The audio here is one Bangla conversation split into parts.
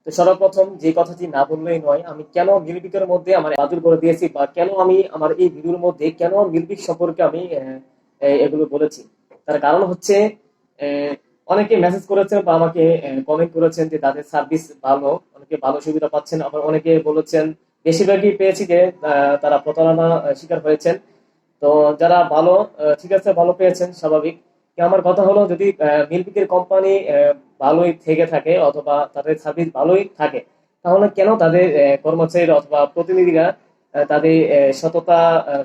তো সর্বপ্রথম যে কথাটি না বললেই নয়, আমি কেন মিলবিকের মধ্যে আমার বাতিল করে দিয়েছি, বা কেন আমি আমার এই ভিডিওর মধ্যে কেন মিলবিক সম্পর্কে আমি এগুলো বলেছি। তার কারণ হচ্ছে, আহ, অনেকে মেসেজ করেছেন বা আমাকে কমেন্ট করেছেন যে তাদের সার্ভিস ভালো, অনেকে ভালো সুবিধা পাচ্ছেন, আবার অনেকে বলেছেন, বেশিরভাগই পেয়েছি যে তারা প্রতারণা শিকার হয়েছেন। তো যারা ভালো, ঠিক আছে, ভালো পেয়েছেন, স্বাভাবিক। আমার কথা হলো, যদি মিল্পিকের কোম্পানি ভালোই থেকে থাকে অথবা তাদের সার্ভিস ভালোই থাকে, তাহলে কেন তাদের কর্মচারীরা অথবা প্রতিনিধিরা তাদের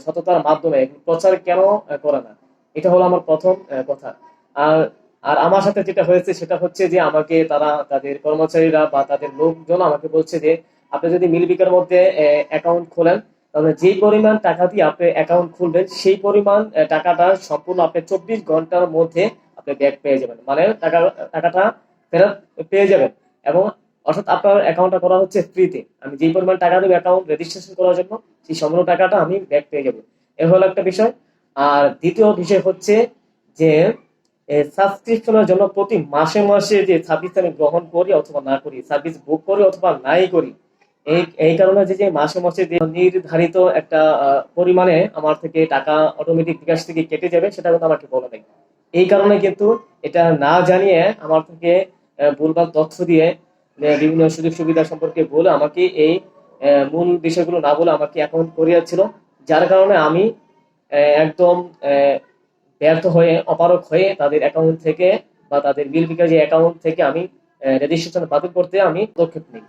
সততার মাধ্যমে এগুলো প্রচার কেন করে না? এটা হলো আমার প্রথম কথা। আর আর আমার সাথে যেটা হয়েছে সেটা হচ্ছে যে, আমাকে তারা, তাদের কর্মচারীরা বা তাদের লোকজন আমাকে বলছে যে, আপনি যদি মিলবিকের মধ্যে অ্যাকাউন্ট খোলেন, তাহলে যেই পরিমাণ টাকা দিয়ে আপনি অ্যাকাউন্ট খুলবেন, সেই পরিমাণ টাকাটা সম্পূর্ণ আপনি 24 ঘন্টার মধ্যে আপনি ব্যাক পেয়ে যাবেন, মানে টাকাটা ফেরত পেয়ে যাবেন। এবং অর্থাৎ আপনার অ্যাকাউন্টটা করা হচ্ছে ফ্রিতে, আমি যেই পরিমাণ টাকা দেবো অ্যাকাউন্ট রেজিস্ট্রেশন করার জন্য, সেই সম্পূর্ণ টাকাটা আমি ব্যাক পেয়ে যাবো। এ হলো একটা বিষয়। আর দ্বিতীয় বিষয় হচ্ছে যে, সাবস্ক্রিপশনের জন্য প্রতি মাসে মাসে যে সার্ভিস আমি গ্রহণ করি অথবা না করি, সার্ভিস বুক করি অথবা নাই করি, এই এই কারণে যে যে মাসে মাসে যে নির্ধারিত একটা পরিমাণে আমার থেকে টাকা অটোমেটিক বিকাশ থেকে কেটে যাবে, সেটা কিন্তু আমাকে বলে নাই। এই কারণে কিন্তু এটা না জানিয়ে আমার থেকে ভুলভাল তথ্য দিয়ে, বিভিন্ন সুযোগ সুবিধা সম্পর্কে বলে আমাকে এই মূল বিষয়গুলো না বলে আমাকে অ্যাকাউন্ট করিয়েছিল। যার কারণে আমি একদম ব্যর্থ হয়ে, অপারক হয়ে তাদের অ্যাকাউন্ট থেকে বা তাদের বিল বিকাশ অ্যাকাউন্ট থেকে আমি রেজিস্ট্রেশন বাতিল করতে আমি পদক্ষেপ নিই।